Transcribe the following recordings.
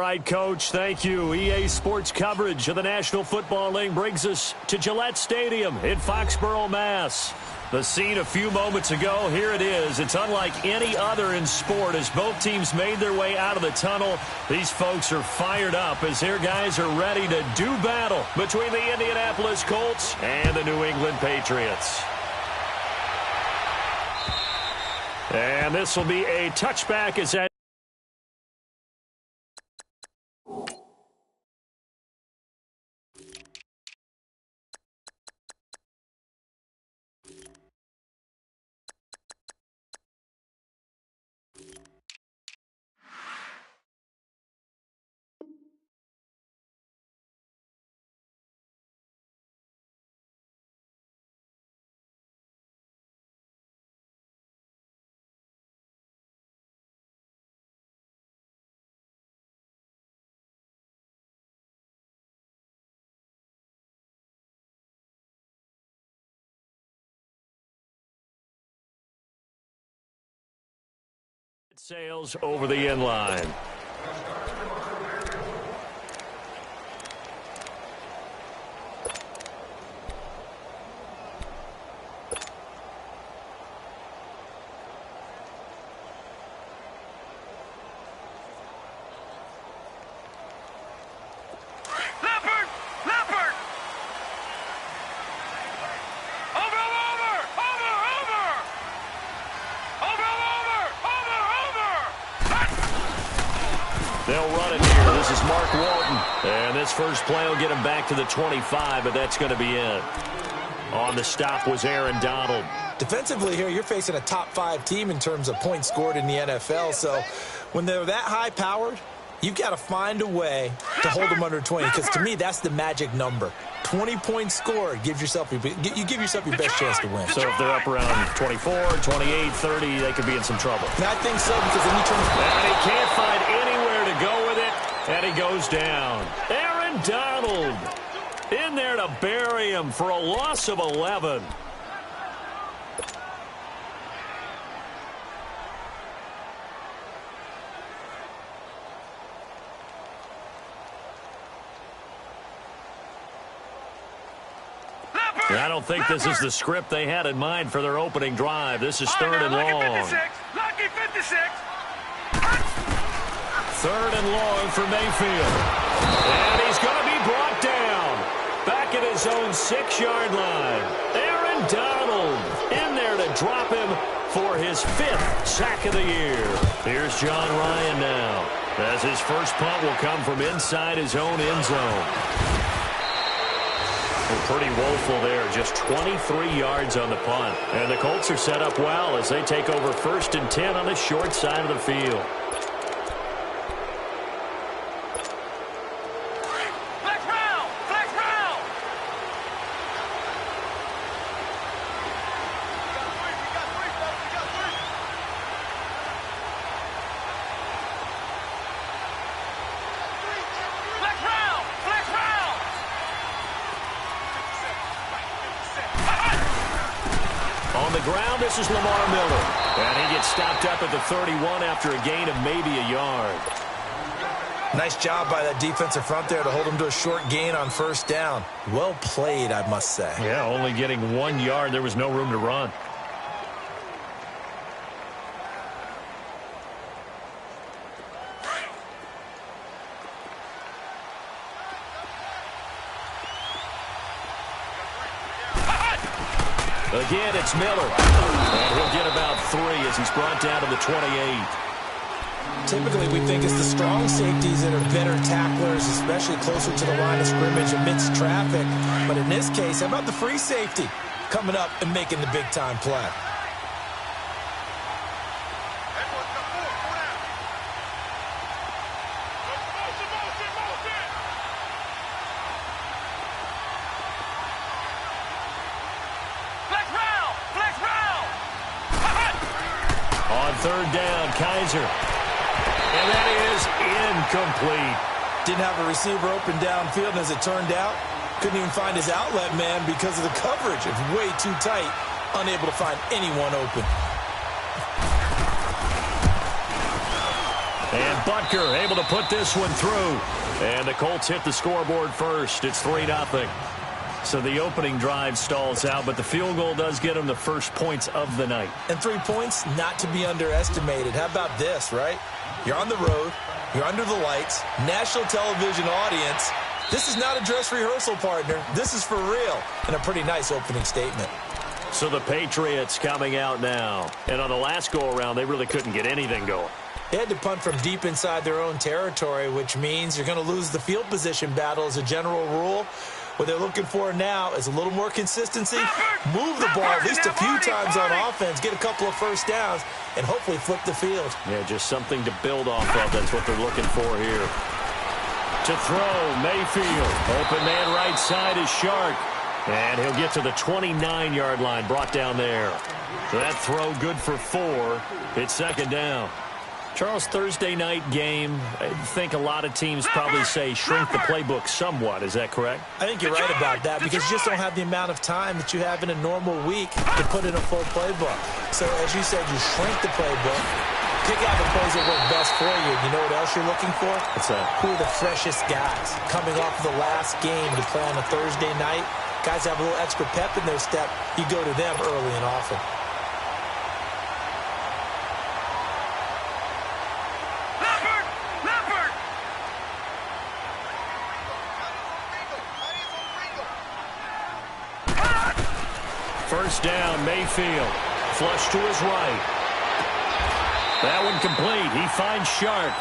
right, Coach. Thank you. EA Sports coverage of the National Football League brings us to Gillette Stadium in Foxborough, Mass. The scene a few moments ago, here it is. It's unlike any other in sport as both teams made their way out of the tunnel. These folks are fired up as their guys are ready to do battle between the Indianapolis Colts and the New England Patriots. And this will be a touchback as that. Sails over the end line. They'll run it here. This is Mark Walton. And this first play will get him back to the 25, but that's going to be it. On the stop was Aaron Donald. Defensively here, you're facing a top-5 team in terms of points scored in the NFL. So when they're that high-powered, you've got to find a way to hold them under 20. Because to me, that's the magic number. 20 points scored, you give yourself your best chance to win. So if they're up around 24, 28, 30, they could be in some trouble. And I think so, because then you turn. And he can't find anywhere to go with it, and he goes down. Aaron Donald in there to bury him for a loss of 11. I don't think this is the script they had in mind for their opening drive. This is third and long. Lucky 56. Third and long for Mayfield. And he's going to be brought down. Back at his own 6-yard line. Aaron Donald in there to drop him for his 5th sack of the year. Here's John Ryan now, as his first punt will come from inside his own end zone. Pretty woeful there, just 23 yards on the punt. And the Colts are set up well as they take over 1st and 10 on the short side of the field. Flex round! Flex round! Flex round! Flex round! On the ground, this is Lamar Miller. And he gets stopped up at the 31 after a gain of maybe a yard. Nice job by that defensive front there to hold him to a short gain on 1st down. Well played, I must say. Yeah, only getting 1 yard. There was no room to run. Again, it's Miller. And he'll get about 3 as he's brought down to the 28. Typically, we think it's the strong safeties that are better tacklers, especially closer to the line of scrimmage amidst traffic. But in this case, how about the free safety coming up and making the big-time play? Third down, Kaiser. And that is incomplete. Didn't have a receiver open downfield, and as it turned out, couldn't even find his outlet man because of the coverage. It's way too tight, unable to find anyone open. And Butker able to put this one through. And the Colts hit the scoreboard first. It's 3-0. So the opening drive stalls out, but the field goal does get them the first points of the night. And 3 points, not to be underestimated. How about this, right? You're on the road. You're under the lights. National television audience. This is not a dress rehearsal, partner. This is for real. And a pretty nice opening statement. So the Patriots coming out now. And on the last go-around, they really couldn't get anything going. They had to punt from deep inside their own territory, which means you're going to lose the field position battle as a general rule. What they're looking for now is a little more consistency, move the ball at least a few times on offense, get a couple of first downs, and hopefully flip the field. Yeah, just something to build off of. That's what they're looking for here. To throw, Mayfield. Open man right side is Shark. And he'll get to the 29-yard line, brought down there. So that throw good for 4. It's second down. Charles, Thursday night game, I think a lot of teams probably say shrink the playbook somewhat. Is that correct? I think you're right about that because you just don't have the amount of time that you have in a normal week to put in a full playbook. So, as you said, you shrink the playbook, pick out the plays that work best for you. You know what else you're looking for? What's that? Who are the freshest guys coming off of the last game to play on a Thursday night? Guys have a little extra pep in their step. You go to them early and often. First down, Mayfield. Flush to his right. That one complete. He finds Shark.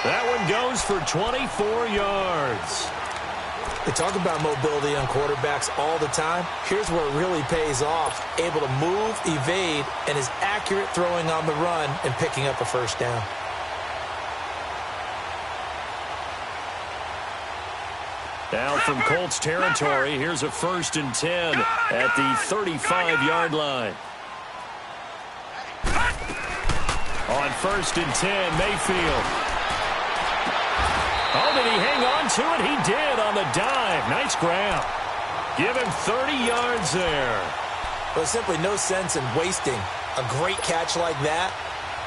That one goes for 24 yards. They talk about mobility on quarterbacks all the time. Here's where it really pays off. Able to move, evade, and is accurate throwing on the run and picking up a first down. Now from Colts territory, here's a 1st and 10 at the 35-yard line. On 1st and 10, Mayfield. Oh, did he hang on to it? He did on the dive. Nice grab. Give him 30 yards there. There's simply no sense in wasting a great catch like that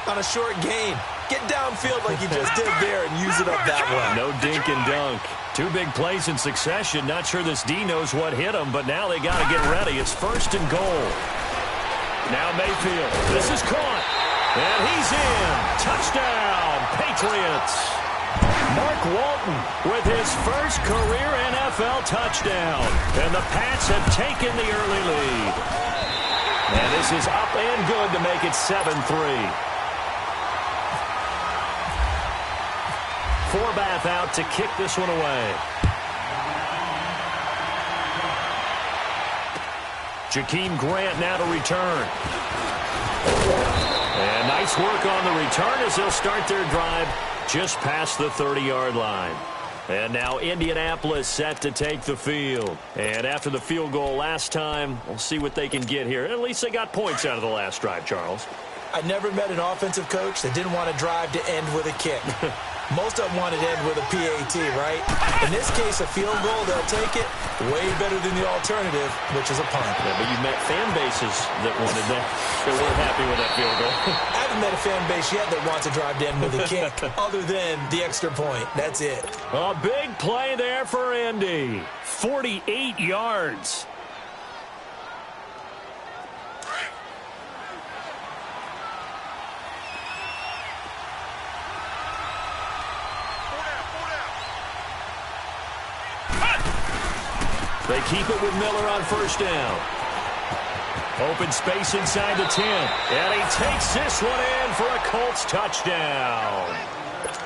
on a short gain. Get downfield like you just did there and use it up that way. No dink and dunk. 2 big plays in succession. Not sure this D knows what hit him, but now they got to get ready. It's 1st and goal. Now Mayfield. This is caught. And he's in. Touchdown, Patriots. Mark Walton with his first career NFL touchdown. And the Pats have taken the early lead. And this is up and good to make it 7-3. Forbath out to kick this one away. Jakeem Grant now to return. And nice work on the return as they'll start their drive just past the 30-yard line. And now Indianapolis set to take the field. And after the field goal last time, we'll see what they can get here. At least they got points out of the last drive, Charles. I never met an offensive coach that didn't want to drive to end with a kick. Most of them wanted to end with a PAT, right? In this case, a field goal, they'll take it way better than the alternative, which is a punt. Yeah, but you met fan bases that wanted that, that weren't happy with that field goal. I haven't met a fan base yet that wants to drive to end with a kick, other than the extra point. That's it. A big play there for Indy. 48 yards. They keep it with Miller on 1st down. Open space inside the 10. And he takes this one in for a Colts touchdown.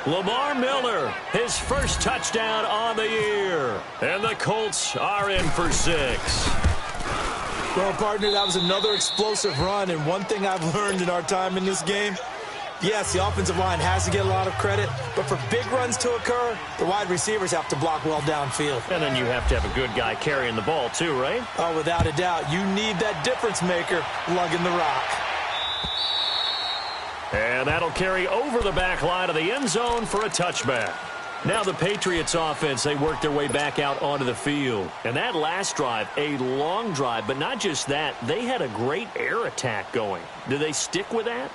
Lamar Miller, his first touchdown on the year. And the Colts are in for 6. Well, partner, that was another explosive run. And one thing I've learned in our time in this game, yes, the offensive line has to get a lot of credit, but for big runs to occur, the wide receivers have to block well downfield. And then you have to have a good guy carrying the ball too, right? Oh, without a doubt. You need that difference maker lugging the rock. And that'll carry over the back line of the end zone for a touchback. Now the Patriots offense, they work their way back out onto the field. And that last drive, a long drive, but not just that, they had a great air attack going. Do they stick with that?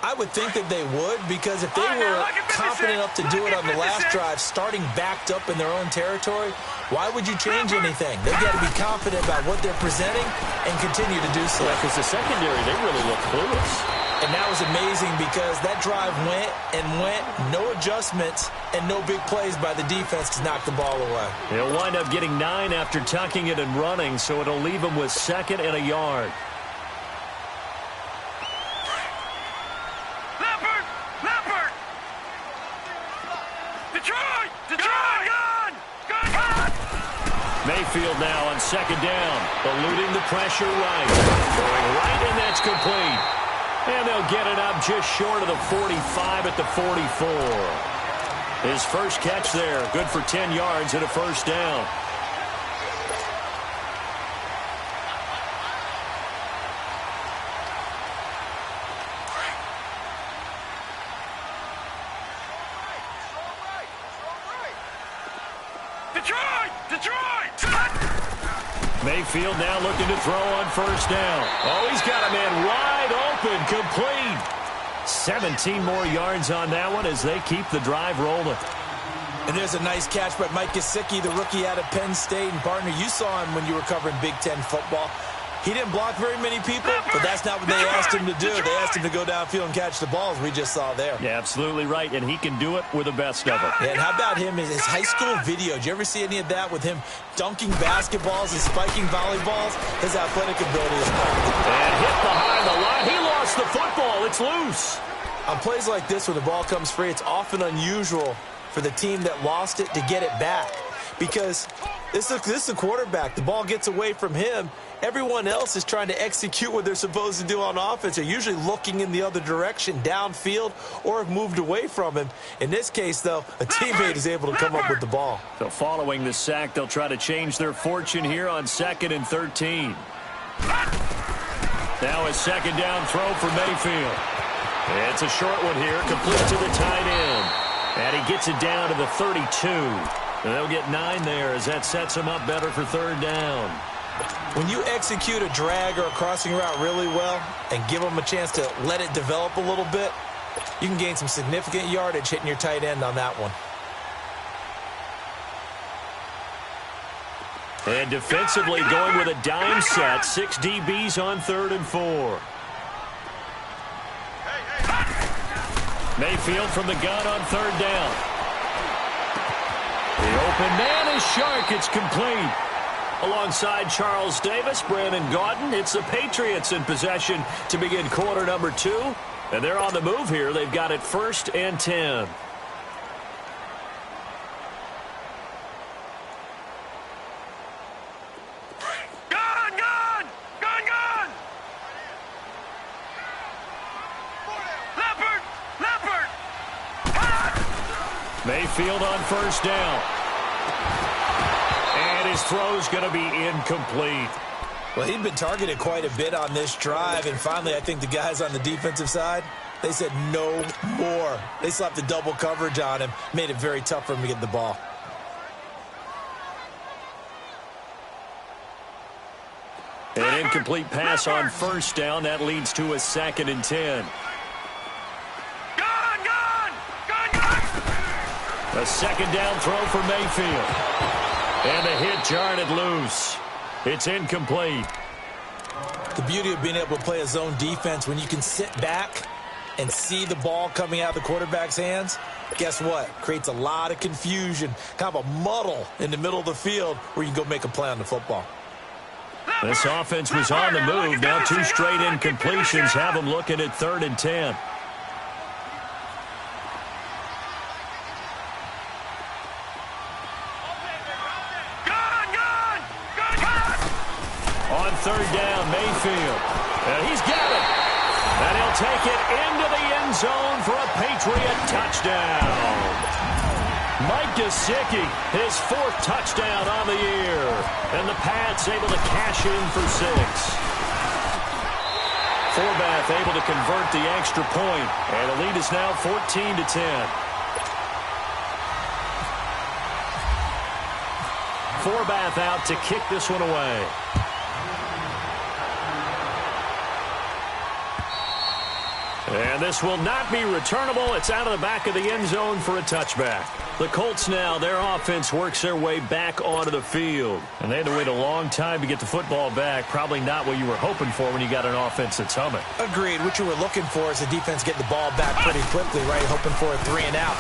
I would think that they would, because if they were confident enough to do it on the last drive, starting backed up in their own territory, why would you change anything? They've got to be confident about what they're presenting and continue to do so. Because the secondary, they really look clueless. And that was amazing because that drive went and went, no adjustments, and no big plays by the defense to knock the ball away. They'll wind up getting 9 after tucking it and running, so it'll leave them with 2nd and a yard. Mayfield now on 2nd down, eluding the pressure right. Going right, and that's complete. And they'll get it up just short of the 45 at the 44. His first catch there, good for 10 yards and a first down. Mayfield now looking to throw on 1st down. Oh, he's got a man wide open, complete. 17 more yards on that one as they keep the drive rolling. And there's a nice catch by Mike Gesicki, the rookie out of Penn State. And, partner, you saw him when you were covering Big Ten football. He didn't block very many people, but that's not what they asked him to do. They asked him to go downfield and catch the balls we just saw there. Yeah, absolutely right, and he can do it with the best of them. And how about him in his high school video? Did you ever see any of that with him dunking basketballs and spiking volleyballs? His athletic ability is perfect. And hit behind the line. He lost the football. It's loose. On plays like this where the ball comes free, it's often unusual for the team that lost it to get it back. Because this is the quarterback. The ball gets away from him. Everyone else is trying to execute what they're supposed to do on offense. They're usually looking in the other direction, downfield, or have moved away from him. In this case, though, a teammate is able to come up with the ball. So following the sack, they'll try to change their fortune here on 2nd and 13. Now a 2nd down throw for Mayfield. It's a short one here, complete to the tight end. And he gets it down to the 32. And they'll get 9 there as that sets him up better for 3rd down. When you execute a drag or a crossing route really well and give them a chance to let it develop a little bit, you can gain some significant yardage hitting your tight end on that one. And defensively going with a dime set, 6 DBs on 3rd and 4. Mayfield from the gun on 3rd down. The open man is Shark. It's complete. Alongside Charles Davis, Brandon Gaudin, it's the Patriots in possession to begin quarter number 2. And they're on the move here. They've got it 1st and 10. Mayfield on 1st down. And his throw's going to be incomplete. Well, he'd been targeted quite a bit on this drive, and finally I think the guys on the defensive side, they said no more. They slapped the double coverage on him, made it very tough for him to get the ball. An incomplete pass on 1st down. That leads to a 2nd and 10. A 2nd down throw for Mayfield. And the hit jarred it loose. It's incomplete. The beauty of being able to play a zone defense when you can sit back and see the ball coming out of the quarterback's hands, guess what? Creates a lot of confusion, kind of a muddle in the middle of the field where you can go make a play on the football. This offense was on the move. Now 2 straight incompletions have them looking at 3rd and 10. On 3rd down, Mayfield. And he's got it. And he'll take it into the end zone for a Patriot touchdown. Mike Gesicki, his 4th touchdown on the year. And the Pats able to cash in for 6. Forbath able to convert the extra point. And the lead is now 14-10. Forbath out to kick this one away. And this will not be returnable. It's out of the back of the end zone for a touchback. The Colts now, their offense works their way back onto the field. And they had to wait a long time to get the football back. Probably not what you were hoping for when you got an offense that's humming. Agreed. What you were looking for is the defense getting the ball back pretty quickly, right? Hoping for a 3 and out.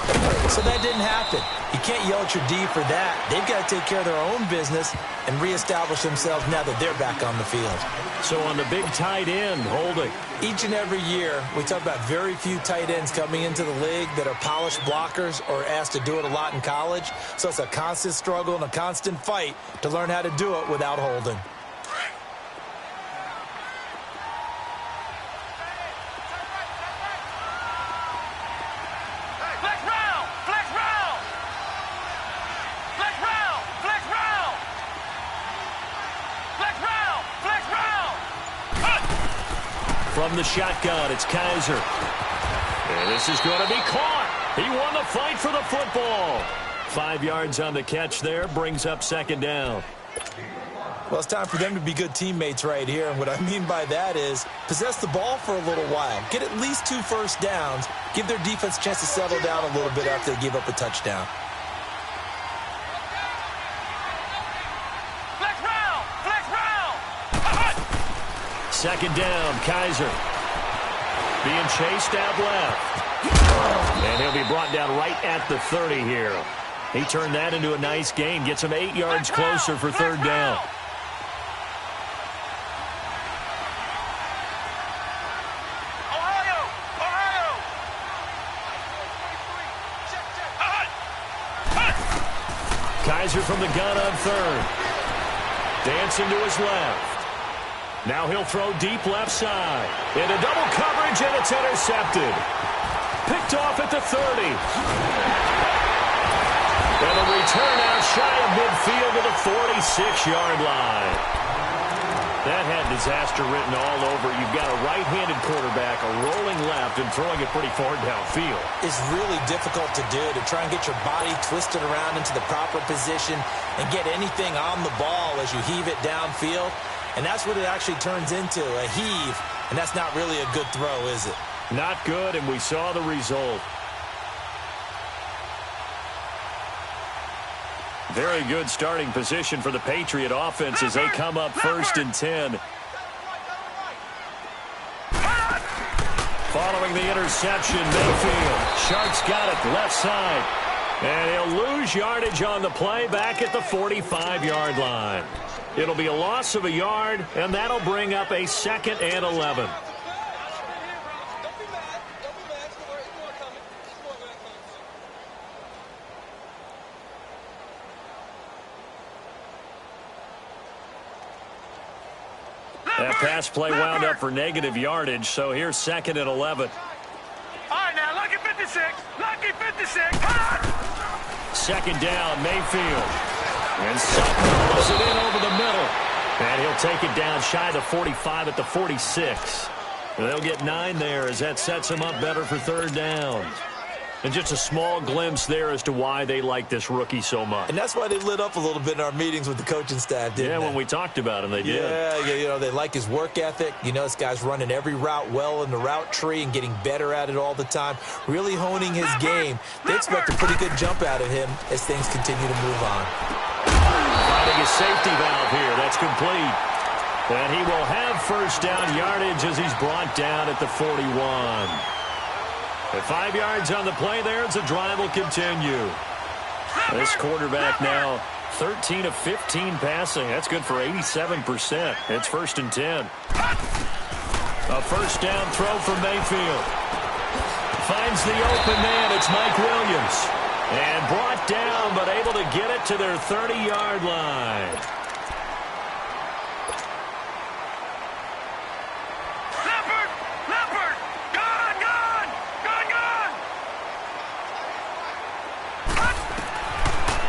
So that didn't happen. You can't yell at your D for that. They've got to take care of their own business and reestablish themselves now that they're back on the field. So on the big tight end, holding. Each and every year, we talk about very few tight ends coming into the league that are polished blockers or asked to do it a lot in college. So it's a constant struggle and a constant fight to learn how to do it without holding. Flex round! Flex round! Flex round! Flex round! Flex round! Flex round! From the shotgun, it's Kaiser. And this is going to be caught. He won the fight for the football. 5 yards on the catch there, brings up second down. Well, it's time for them to be good teammates right here. And what I mean by that is possess the ball for a little while. Get at least 2 first downs. Give their defense a chance to settle down a little bit after they give up a touchdown. Flex round! Flex round! Second down, Kaiser. Being chased out left. And he'll be brought down right at the 30 here. He turned that into a nice gain. Gets him 8 yards closer for third down. Ohio! Ohio! Kaiser from the gun on third. Dancing to his left. Now he'll throw deep left side. Into double coverage, and it's intercepted. Picked off at the 30. And a return out shy of midfield to the 46-yard line. That had disaster written all over. You've got a right-handed quarterback, a rolling left, and throwing it pretty far downfield. It's really difficult to do, to try and get your body twisted around into the proper position and get anything on the ball as you heave it downfield. And that's what it actually turns into, a heave. And that's not really a good throw, is it? Not good, and we saw the result. Very good starting position for the Patriot offense as they come up first and 10. Following the interception, Mayfield. Sharks got it left side. And he'll lose yardage on the play back at the 45-yard line. It'll be a loss of a yard, and that'll bring up a 2nd and 11. That pass play wound up for negative yardage, so here's 2nd and 11. All right, now, lucky 56. Lucky 56. Second down, Mayfield. And Sutton throws it in over the middle. And he'll take it down shy of the 45 at the 46. They'll get 9 there as that sets him up better for third down. And just a small glimpse there as to why they like this rookie so much. And that's why they lit up a little bit in our meetings with the coaching staff, didn't they? Yeah, when we talked about him, they did. Yeah, you know, they like his work ethic. You know, this guy's running every route well in the route tree and getting better at it all the time, really honing his game. They expect a pretty good jump out of him as things continue to move on. Finding a safety valve here. That's complete. And he will have first down yardage as he's brought down at the 41. At 5 yards on the play there, the drive will continue. This quarterback now 13 of 15 passing. That's good for 87%. It's 1st and 10. A first down throw for Mayfield. Finds the open man. It's Mike Williams. And brought down, but able to get it to their 30-yard line.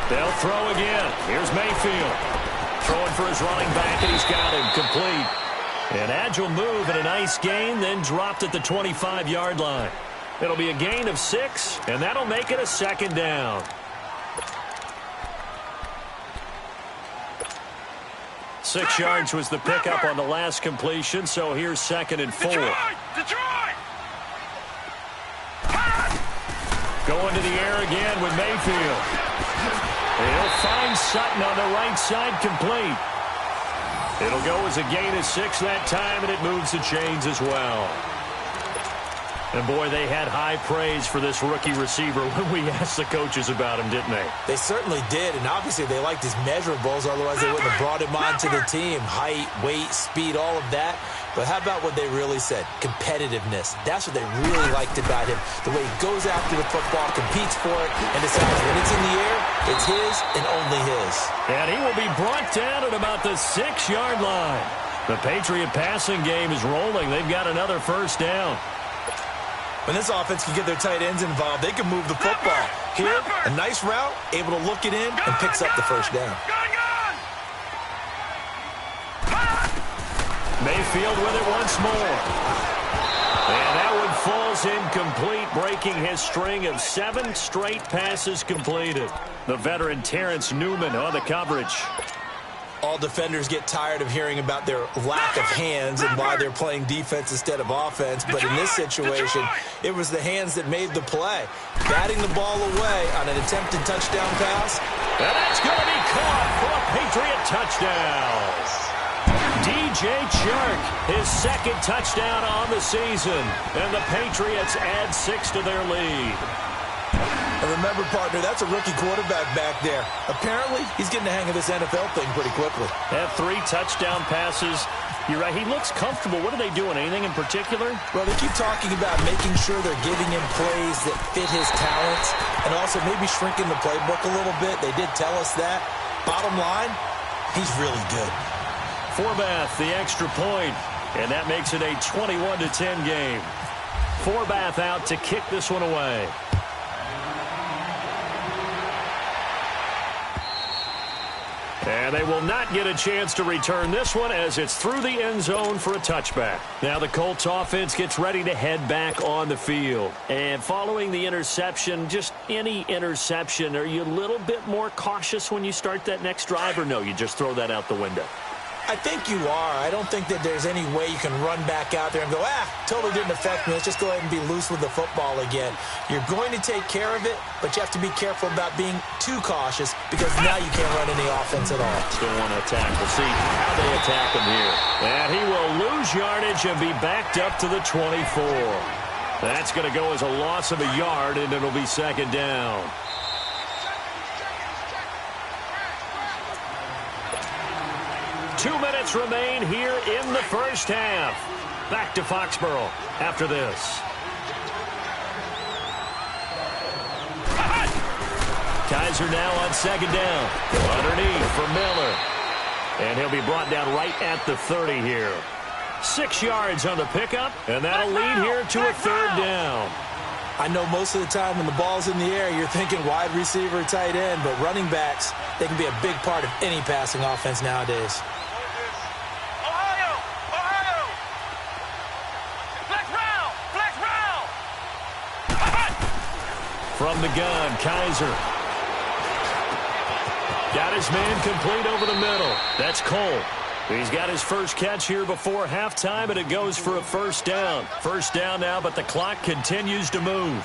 They'll throw again. Here's Mayfield. Throwing for his running back, and he's got him complete. An agile move and a nice gain, then dropped at the 25-yard line. It'll be a gain of 6, and that'll make it a 2nd down. Six yards was the pickup on the last completion, so here's 2nd and 4. Detroit! Going to the air again with Mayfield. He'll find Sutton on the right side, complete. It'll go as a gain of 6 that time, and it moves the chains as well. And, boy, they had high praise for this rookie receiver when we asked the coaches about him, didn't they? They certainly did, and obviously they liked his measurables. Otherwise, they wouldn't have brought him onto the team. Height, weight, speed, all of that. But how about what they really said? Competitiveness. That's what they really liked about him. The way he goes after the football, competes for it, and decides when it's in the air, it's his and only his. And he will be brought down at about the 6-yard line. The Patriot passing game is rolling. They've got another first down. When this offense can get their tight ends involved, they can move the football. Here, a nice route, able to look it in, and picks up the first down. Mayfield with it once more. And that one falls incomplete, breaking his string of 7 straight passes completed. The veteran Terrence Newman on the coverage. All defenders get tired of hearing about their lack of hands and why they're playing defense instead of offense. But in this situation, it was the hands that made the play. Batting the ball away on an attempted touchdown pass. And that's going to be caught for a Patriot touchdown. DJ Chark, his second touchdown on the season. And the Patriots add 6 to their lead. And remember, partner, that's a rookie quarterback back there. Apparently, he's getting the hang of this NFL thing pretty quickly. Have 3 touchdown passes. You're right, he looks comfortable. What are they doing? Anything in particular? Well, they keep talking about making sure they're giving him plays that fit his talents and also maybe shrinking the playbook a little bit. They did tell us that. Bottom line, he's really good. Forbath, the extra point, and that makes it a 21-10 game. Forbath out to kick this one away. And they will not get a chance to return this one as it's through the end zone for a touchback. Now the Colts offense gets ready to head back on the field. And following the interception, just any interception, are you a little bit more cautious when you start that next drive, or no, you just throw that out the window? I think you are. I don't think that there's any way you can run back out there and go, totally didn't affect me. Let's just go ahead and be loose with the football again. You're going to take care of it, but you have to be careful about being too cautious because now you can't run any offense at all. Still want to attack. We'll see how they attack him here. And he will lose yardage and be backed up to the 24. That's going to go as a loss of a yard, and it'll be second down. 2 minutes remain here in the first half. Back to Foxborough after this. Kaiser now on second down. Underneath for Miller. And he'll be brought down right at the 30 here. 6 yards on the pickup, and that'll lead here to a third down. I know most of the time when the ball's in the air, you're thinking wide receiver, tight end, but running backs, they can be a big part of any passing offense nowadays. From the gun, Kaiser. Got his man complete over the middle. That's Cole. He's got his first catch here before halftime, and it goes for a first down. First down now, but the clock continues to move.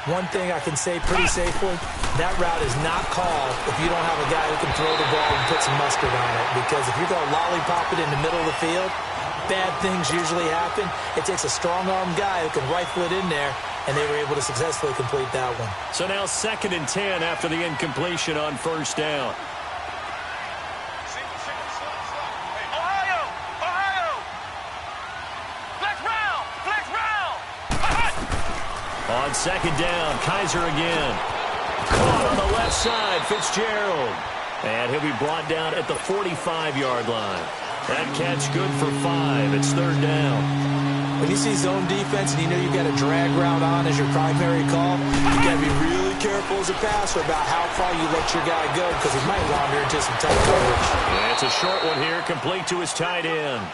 One thing I can say pretty safely, that route is not called if you don't have a guy who can throw the ball and put some mustard on it. Because if you're going to lollipop it in the middle of the field, bad things usually happen. It takes a strong-armed guy who can rifle it in there, and they were able to successfully complete that one. So now 2nd and 10 after the incompletion on first down. On second down, Kaiser again. Caught on the left side, Fitzgerald. And he'll be brought down at the 45-yard line. That catch good for 5. It's third down. When you see zone defense and you know you've got a drag route on as your primary call, you got to be really careful as a passer about how far you let your guy go because he might wander into some tight coverage. And it's a short one here, complete to his tight end.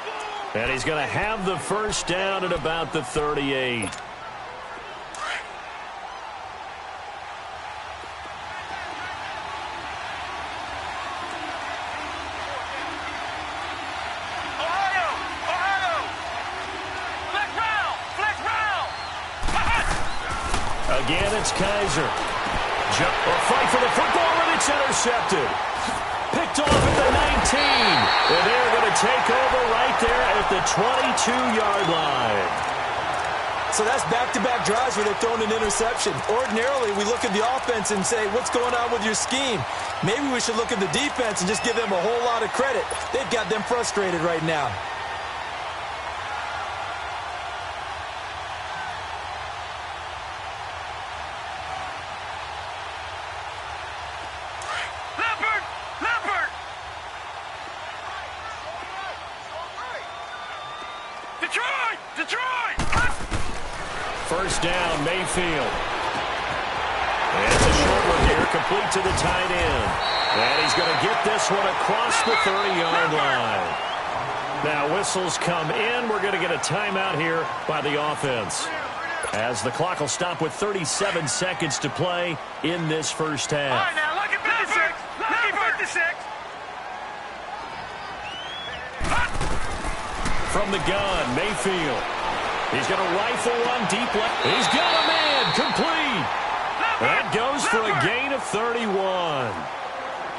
And he's going to have the first down at about the 38. Again, it's Kaiser. A fight for the football, and it's intercepted. Picked off at the 19. And they're going to take over right there at the 22-yard line. So that's back-to-back drives where they've thrown an interception. Ordinarily, we look at the offense and say, what's going on with your scheme? Maybe we should look at the defense and just give them a whole lot of credit. They've got them frustrated right now. First down, Mayfield. And it's a short one here, complete to the tight end. And he's going to get this one across the 30-yard line. Now whistles come in. We're going to get a timeout here by the offense, as the clock will stop with 37 seconds to play in this first half. All right, now, look at 56. Look at 56. From the gun, Mayfield. He's going to rifle one deep left. He's got a man, complete. That goes for a gain of 31.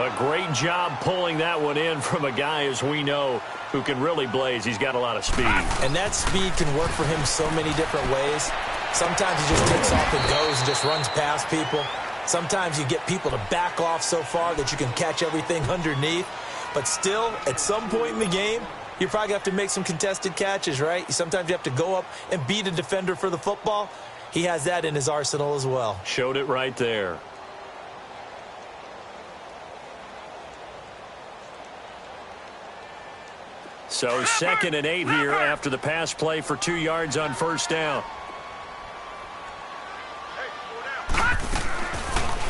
A great job pulling that one in from a guy, as we know, who can really blaze. He's got a lot of speed. And that speed can work for him so many different ways. Sometimes he just takes off and goes and just runs past people. Sometimes you get people to back off so far that you can catch everything underneath. But still, at some point in the game, you probably have to make some contested catches, right? Sometimes you have to go up and beat a defender for the football. He has that in his arsenal as well. Showed it right there. So 2nd and 8 here after the pass play for 2 yards on first down.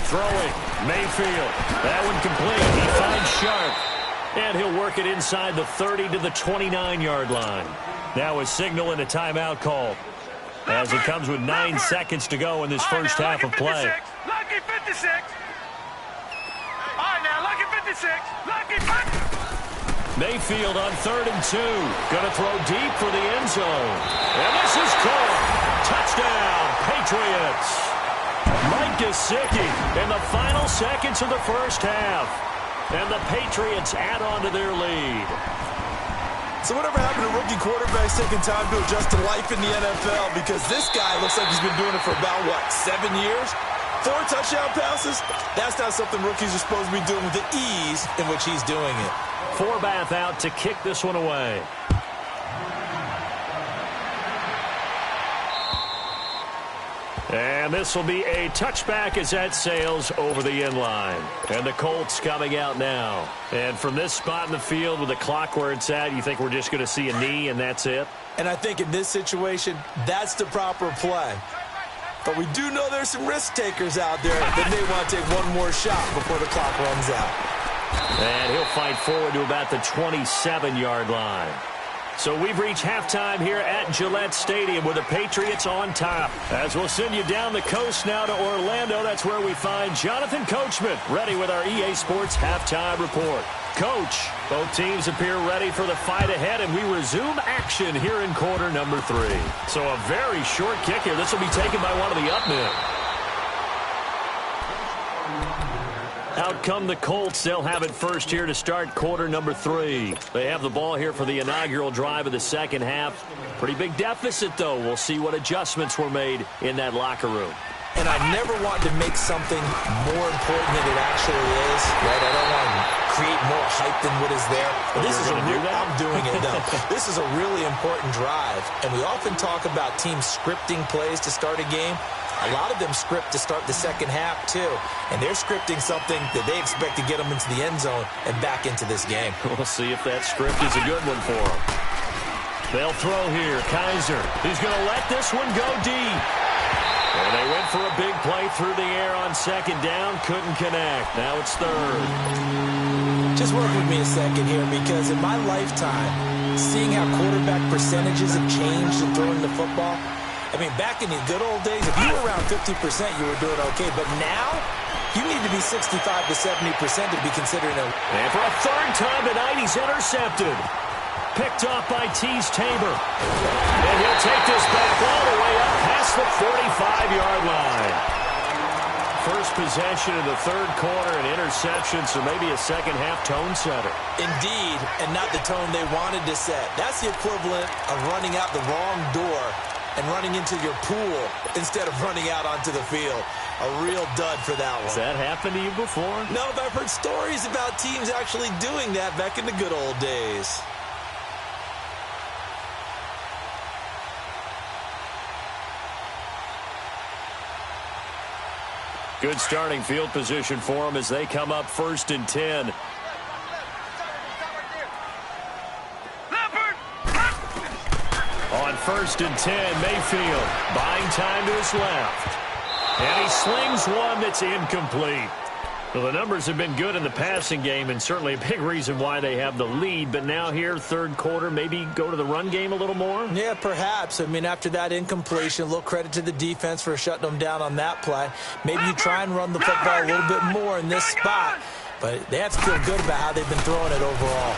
Throwing, Mayfield. That one complete. He finds Sharp. And he'll work it inside the 30 to the 29-yard line. Now a signal and a timeout call, as it comes with 9 seconds to go in this first half of play. Lucky 56. All right, now, lucky 56. Lucky 56. Mayfield on 3rd and 2. Going to throw deep for the end zone. And this is caught. Touchdown, Patriots. Mike Gesicki in the final seconds of the first half. And the Patriots add on to their lead. So whatever happened to rookie quarterbacks taking time to adjust to life in the NFL? Because this guy looks like he's been doing it for about, 7 years? 4 touchdown passes? That's not something rookies are supposed to be doing with the ease in which he's doing it. Forbath out to kick this one away. And this will be a touchback as that sails over the end line. And the Colts coming out now. And from this spot in the field with the clock where it's at, you think we're just going to see a knee and that's it? And I think in this situation, that's the proper play. But we do know there's some risk takers out there that may want to take one more shot before the clock runs out. And he'll fight forward to about the 27-yard line. So we've reached halftime here at Gillette Stadium with the Patriots on top. As we'll send you down the coast now to Orlando, that's where we find Jonathan Coachman ready with our EA Sports halftime report. Coach, both teams appear ready for the fight ahead, and we resume action here in quarter number 3. So a very short kick here. This will be taken by one of the up men. Out come the Colts. They'll have it first here to start quarter number 3. They have the ball here for the inaugural drive of the second half. Pretty big deficit, though. We'll see what adjustments were made in that locker room. And I never want to make something more important than it actually is, right? I don't want to create more hype than what is there. But this is I'm doing it, though. This is a really important drive. And we often talk about teams scripting plays to start a game. A lot of them script to start the second half, too. And they're scripting something that they expect to get them into the end zone and back into this game. We'll see if that script is a good one for them. They'll throw here. Kaiser. He's going to let this one go deep. And they went for a big play through the air on second down. Couldn't connect. Now it's 3rd. Just work with me a second here, because in my lifetime, seeing how quarterback percentages have changed in throwing the football, I mean, back in the good old days, if you were around 50%, you were doing okay. But now, you need to be 65 to 70% to be considered a... And for a 3rd time tonight, he's intercepted. Picked off by Tease Tabor. And he'll take this back all the way up past the 45-yard line. First possession of the third quarter, an interception, so maybe a second-half tone setter. Indeed, and not the tone they wanted to set. That's the equivalent of running out the wrong door and running into your pool instead of running out onto the field. A real dud for that one. Has that happened to you before? No, but I've heard stories about teams actually doing that back in the good old days. Good starting field position for them as they come up 1st and 10. On 1st and 10, Mayfield buying time to his left. And he slings one that's incomplete. Well, the numbers have been good in the passing game and certainly a big reason why they have the lead. But now here, third quarter, maybe go to the run game a little more? Yeah, perhaps. I mean, after that incompletion, a little credit to the defense for shutting them down on that play. Maybe you try and run the football a little bit more in this spot. But they have to feel good about how they've been throwing it overall.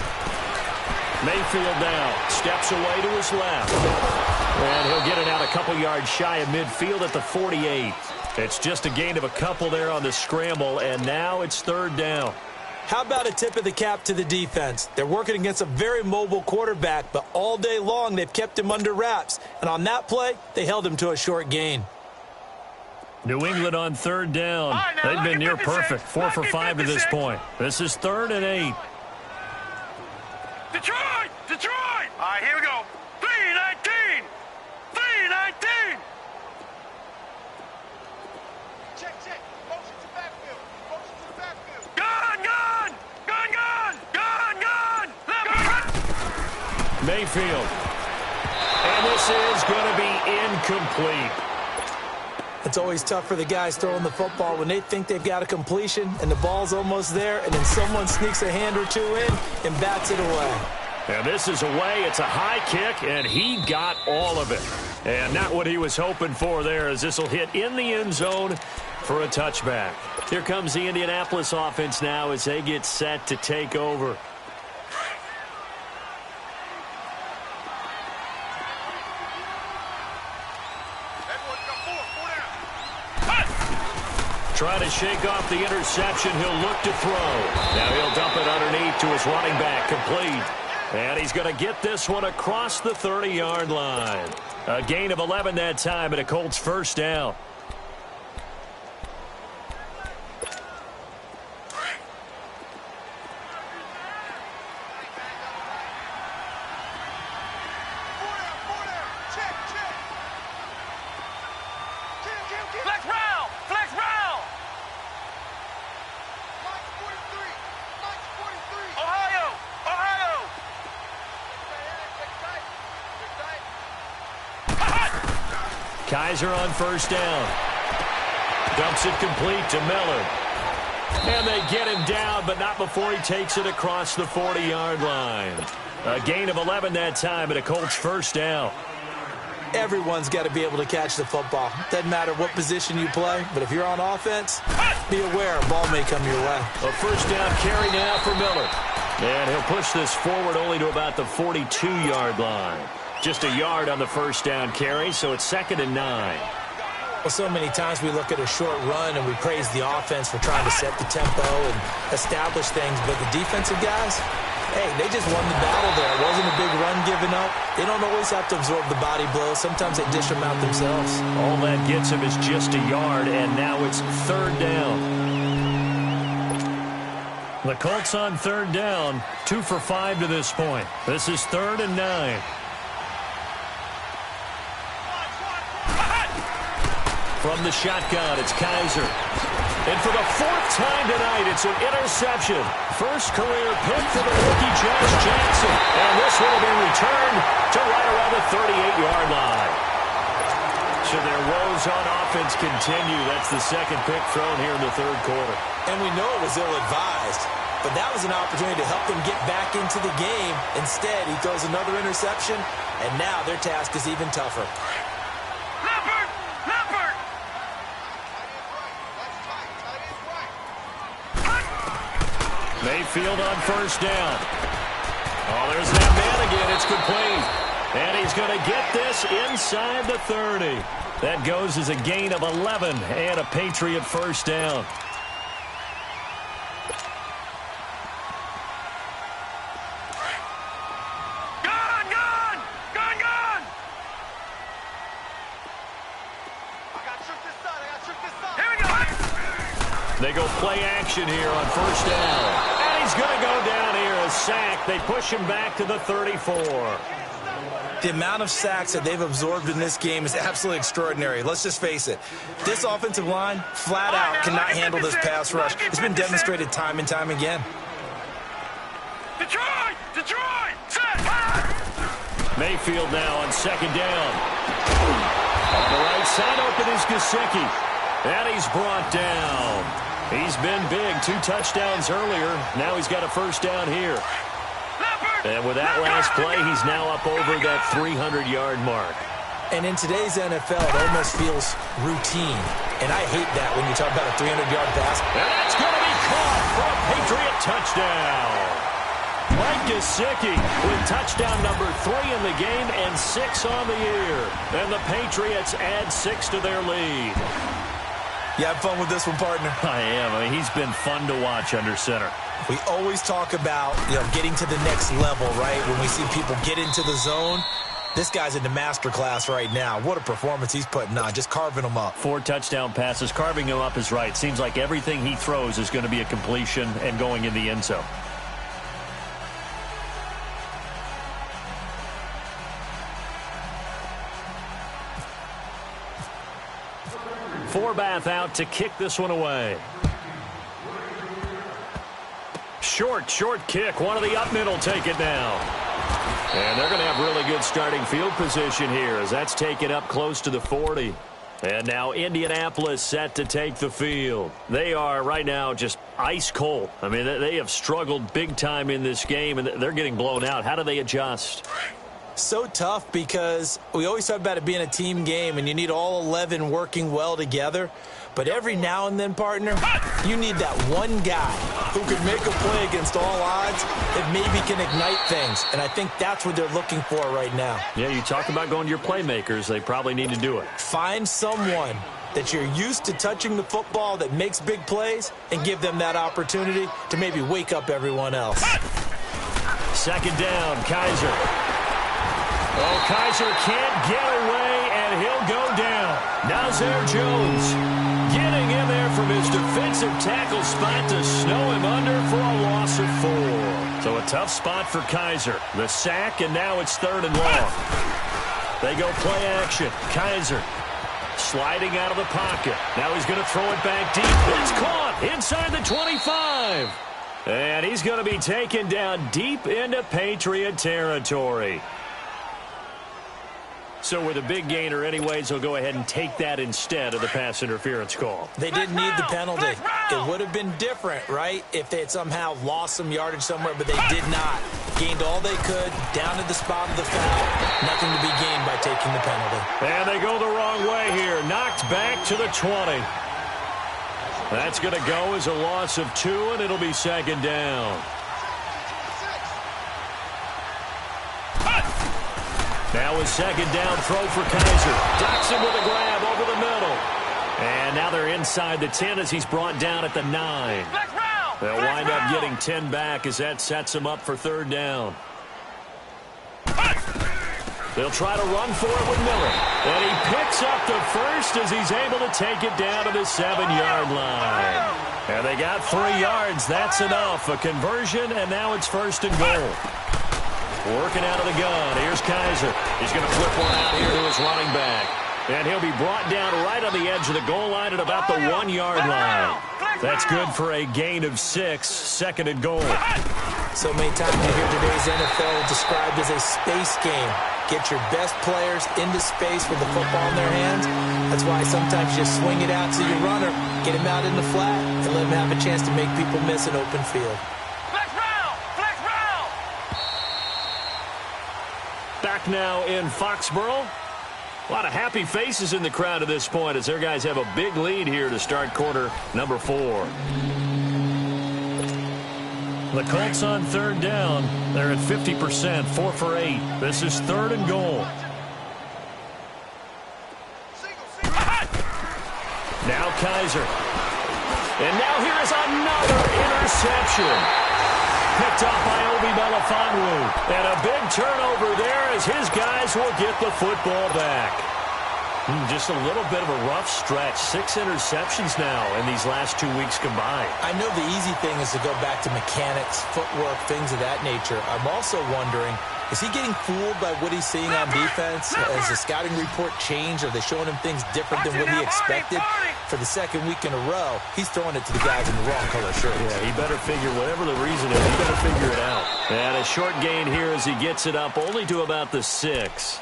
Mayfield now steps away to his left. And he'll get it out a couple yards shy of midfield at the 48. It's just a gain of a couple there on the scramble, and now it's 3rd down. How about a tip of the cap to the defense? They're working against a very mobile quarterback, but all day long they've kept him under wraps. And on that play, they held him to a short gain. New England on 3rd down. They've been near perfect, 4 for 5 to this point. This is 3rd and 8. Detroit! Detroit! All right, here we go. 3-19! 3-19! Check. Motion to backfield. Motion to the backfield. Gun! Mayfield. And this is going to be incomplete. It's always tough for the guys throwing the football when they think they've got a completion and the ball's almost there, and then someone sneaks a hand or two in and bats it away. And this is away. It's a high kick, and he got all of it. And not what he was hoping for there, as this will hit in the end zone for a touchback. Here comes the Indianapolis offense now as they get set to take over. Trying to shake off the interception. He'll look to throw. Now he'll dump it underneath to his running back, complete. And he's going to get this one across the 30-yard line. A gain of 11 that time, and a Colts first down. Kaiser on first down. Dumps it complete to Miller. And they get him down, but not before he takes it across the 40-yard line. A gain of 11 that time, and a Colts first down. Everyone's got to be able to catch the football. Doesn't matter what position you play, but if you're on offense, be aware a ball may come your way. A first down carry now for Miller. And he'll push this forward only to about the 42-yard line. Just a yard on the first down carry, so it's 2nd and 9. Well, so many times we look at a short run and we praise the offense for trying to set the tempo and establish things, but the defensive guys, hey, they just won the battle there. It wasn't a big run given up. They don't always have to absorb the body blows. Sometimes they dish them out themselves. All that gets him is just a yard, and now it's 3rd down. The Colts on 3rd down, 2 for 5 to this point. This is 3rd and 9. From the shotgun, it's Kaiser. And for the 4th time tonight, it's an interception. First career pick for the rookie Josh Jackson. And this will be returned to right around the 38-yard line. So their woes on offense continue. That's the 2nd pick thrown here in the 3rd quarter. And we know it was ill-advised, but that was an opportunity to help them get back into the game. Instead, he throws another interception, and now their task is even tougher. Mayfield on first down. Oh, there's that man again. It's complete. And he's going to get this inside the 30. That goes as a gain of 11 and a Patriot first down. They go play action here on first down. And he's going to go down here, a sack. They push him back to the 34. The amount of sacks that they've absorbed in this game is absolutely extraordinary. Let's just face it. This offensive line, flat out, cannot handle this pass rush. It's been demonstrated time and time again. Detroit! Detroit! Set! Mayfield now on second down. On the right side open is Gesicki. And he's brought down. He's been big. 2 touchdowns earlier. Now he's got a first down here. And with that last play, he's now up over that 300-yard mark. And in today's NFL, it almost feels routine. And I hate that when you talk about a 300-yard pass. And that's going to be caught for a Patriot touchdown. Mike Gesicki with touchdown number 3 in the game and 6 on the year. And the Patriots add 6 to their lead. You have fun with this one, partner? I am. I mean, he's been fun to watch under center. We always talk about, getting to the next level, right? When we see people get into the zone, this guy's in the master class right now. What a performance he's putting on, just carving them up. 4 touchdown passes. Carving him up is right. Seems like everything he throws is going to be a completion and going in the end zone. Forbath out to kick this one away. Short kick. One of the up middle take it now. And they're going to have really good starting field position here as that's taken up close to the 40. And now Indianapolis set to take the field. They are right now just ice cold. I mean, they have struggled big time in this game, and they're getting blown out. How do they adjust? So tough because we always talk about it being a team game and you need all 11 working well together. But every now and then, partner, you need that one guy who could make a play against all odds that maybe can ignite things. And I think that's what they're looking for right now. Yeah, you talk about going to your playmakers. They probably need to do it. Find someone that you're used to touching the football that makes big plays and give them that opportunity to maybe wake up everyone else. Second down, Kaiser. Oh, Kaiser can't get away, and he'll go down. Nazir Jones getting in there from his defensive tackle spot to snow him under for a loss of 4. So a tough spot for Kaiser. The sack, and now it's 3rd and long. They go play action. Kaiser sliding out of the pocket. Now he's going to throw it back deep. It's caught inside the 25. And he's going to be taken down deep into Patriot territory. So with a big gainer anyways, they'll go ahead and take that instead of the pass interference call. They didn't need the penalty. It would have been different, right, if they had somehow lost some yardage somewhere, but they did not. Gained all they could, down at the spot of the foul. Nothing to be gained by taking the penalty. And they go the wrong way here. Knocked back to the 20. That's going to go as a loss of 2, and it'll be 2nd down. Now a 2nd down throw for Kaiser. Doxson with a grab over the middle. And now they're inside the 10 as he's brought down at the 9. They'll wind up getting 10 back as that sets them up for 3rd down. They'll try to run for it with Miller. And he picks up the first as he's able to take it down to the 7-yard line. And they got 3 yards. That's enough. A conversion, and now it's 1st and goal. Working out of the gun. Here's Kaiser. He's going to flip one out here to his running back. And he'll be brought down right on the edge of the goal line at about the 1-yard line. That's good for a gain of 6. 2nd and goal. So many times you hear today's NFL described as a space game. Get your best players into space with the football in their hands. That's why sometimes you just swing it out to your runner, get him out in the flat, and let him have a chance to make people miss an open field. Back now in Foxborough. A lot of happy faces in the crowd at this point as their guys have a big lead here to start quarter number 4. The Colts on third down. They're at 50%, 4 for 8. This is 3rd and goal. Now Kaiser. And now here is another interception. Picked up by Obi Melifonwu. And a big turnover there as his guys will get the football back. Just a little bit of a rough stretch. 6 interceptions now in these last 2 weeks combined. I know the easy thing is to go back to mechanics, footwork, things of that nature. I'm also wondering, is he getting fooled by what he's seeing on defense? Has the scouting report changed? Are they showing him things different than what he expected? For the second week in a row, he's throwing it to the guys in the wrong color shirts. Yeah, he better figure, whatever the reason is, he better figure it out. And a short gain here as he gets it up only to about the 6.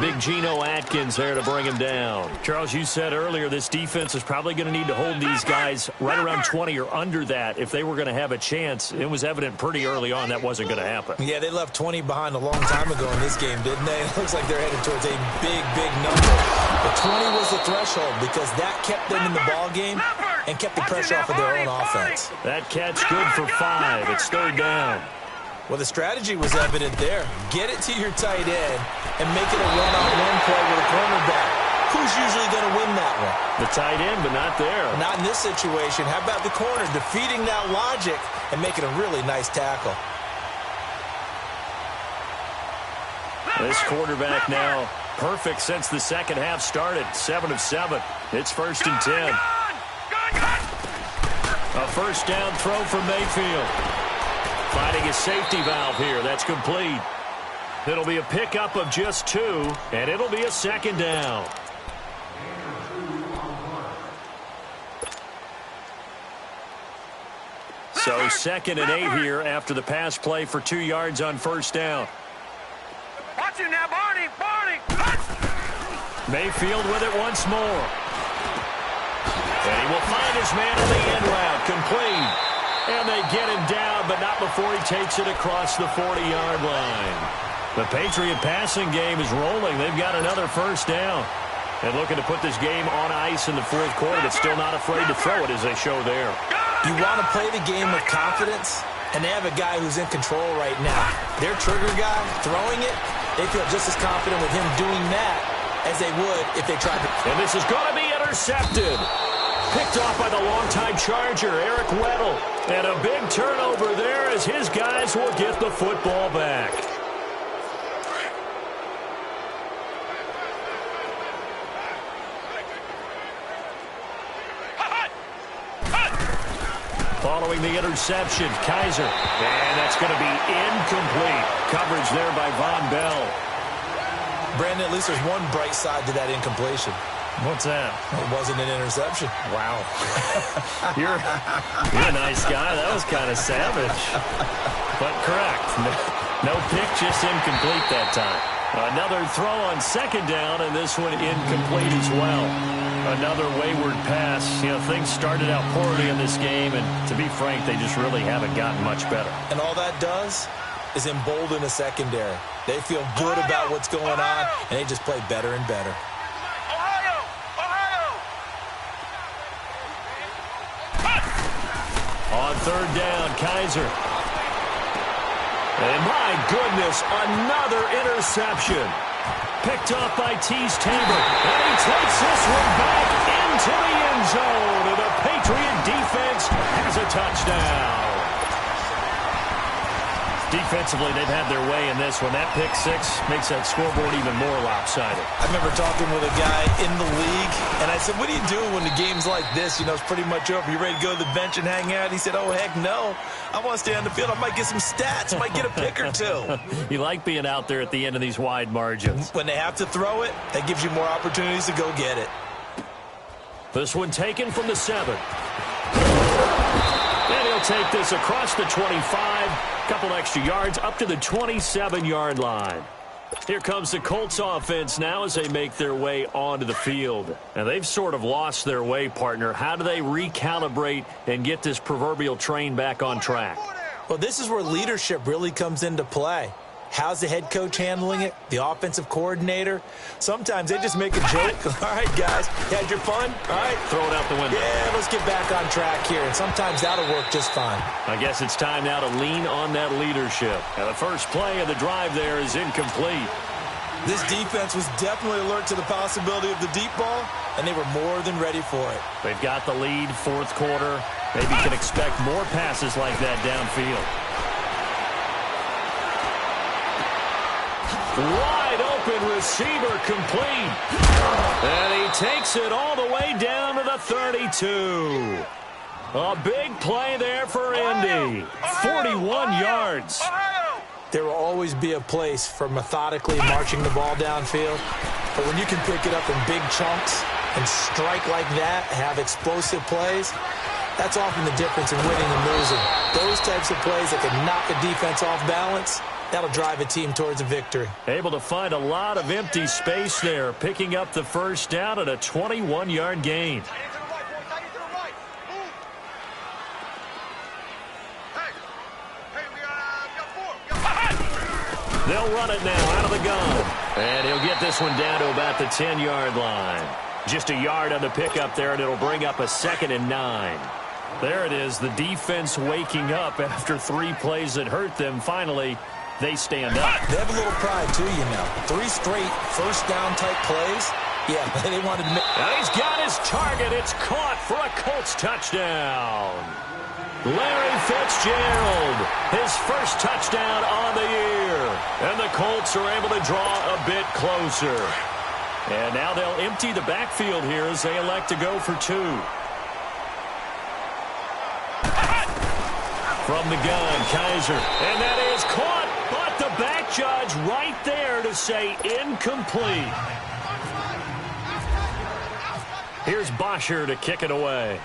Big Geno Atkins there to bring him down. Charles, you said earlier this defense is probably going to need to hold these guys right around 20 or under that if they were going to have a chance. It was evident pretty early on that wasn't going to happen. Yeah, they left 20 behind a long time ago in this game, didn't they? It looks like they're headed towards a big, big number. But 20 was the threshold because that kept them in the ball game and kept the pressure off of their own offense. That catch good for 5. It's 3rd down. Well, the strategy was evident there. Get it to your tight end and make it a one-on-one play with a cornerback. Who's usually going to win that one? The tight end, but not there. Not in this situation. How about the corner defeating that logic and making a really nice tackle? This quarterback now perfect since the second half started. 7 of 7. It's 1st and 10. A 1st down throw for Mayfield. Finding a safety valve here. That's complete. It'll be a pickup of just 2, and it'll be a 2nd down. So 2nd and 8 here after the pass play for 2 yards on 1st down. Watch it now, Barney. Mayfield with it once more. And he will find his man on the end route. Complete. And they get him down, but not before he takes it across the 40-yard line. The Patriot passing game is rolling. They've got another 1st down. And looking to put this game on ice in the 4th quarter, but still not afraid to throw it as they show there. You want to play the game with confidence, and they have a guy who's in control right now. Their trigger guy, throwing it, they feel just as confident with him doing that as they would if they tried to. And this is going to be intercepted. Picked off by the longtime Charger, Eric Weddle. And a big turnover there as his guys will get the football back. Following the interception, Kaiser. And that's going to be incomplete. Coverage there by Von Bell. Brandon, at least there's one bright side to that incompletion. What's that? It wasn't an interception. Wow. You're a nice guy. That was kind of savage. But correct. No pick, just incomplete that time. Another throw on 2nd down, and this one incomplete as well. Another wayward pass. You know, things started out poorly in this game, and to be frank, they just really haven't gotten much better. And all that does is embolden a secondary. They feel good about what's going on, and they just play better and better. On 3rd down, Kaiser. And my goodness, another interception. Picked off by Tease Tabor. And he takes this one back into the end zone. And the Patriot defense has a touchdown. Defensively, they've had their way in this one. That pick 6 makes that scoreboard even more lopsided. I remember talking with a guy in the league, and I said, what do you do when the game's like this? You know, it's pretty much over. You ready to go to the bench and hang out? He said, oh, heck no. I want to stay on the field. I might get some stats. I might get a pick or 2. You like being out there at the end of these wide margins. When they have to throw it, that gives you more opportunities to go get it. This one taken from the 7. And he'll take this across the 25. Couple extra yards up to the 27-yard line. Here comes the Colts offense now as they make their way onto the field. And they've sort of lost their way, partner. How do they recalibrate and get this proverbial train back on track? Well, this is where leadership really comes into play. How's the head coach handling it? The offensive coordinator? Sometimes they just make a joke. All right, guys, you had your fun? All right. Throw it out the window. Yeah, let's get back on track here. And sometimes that'll work just fine. I guess it's time now to lean on that leadership. Now, the first play of the drive there is incomplete. This defense was definitely alert to the possibility of the deep ball, and they were more than ready for it. They've got the lead, fourth quarter. Maybe can expect more passes like that downfield. Wide open receiver complete. And he takes it all the way down to the 32. A big play there for Indy. 41 yards. There will always be a place for methodically marching the ball downfield. But when you can pick it up in big chunks and strike like that, have explosive plays, that's often the difference in winning and losing. Those types of plays that can knock a defense off balance, that'll drive a team towards a victory. Able to find a lot of empty space there, picking up the first down at a 21-yard gain. They'll run it now out of the gun. And he'll get this one down to about the 10-yard line. Just a yard on the pickup there, and it'll bring up a 2nd and 9. There it is, the defense waking up after 3 plays that hurt them. Finally, they stand up. They have a little pride, too, you know. 3 straight first-down-type plays. Yeah, they wanted to make... Now he's got his target. It's caught for a Colts touchdown. Larry Fitzgerald, his first touchdown on the year. And the Colts are able to draw a bit closer. And now they'll empty the backfield here as they elect to go for 2. From the gun, Kaiser. And that is caught, but the back judge right there to say incomplete. Here's Bosher to kick it away.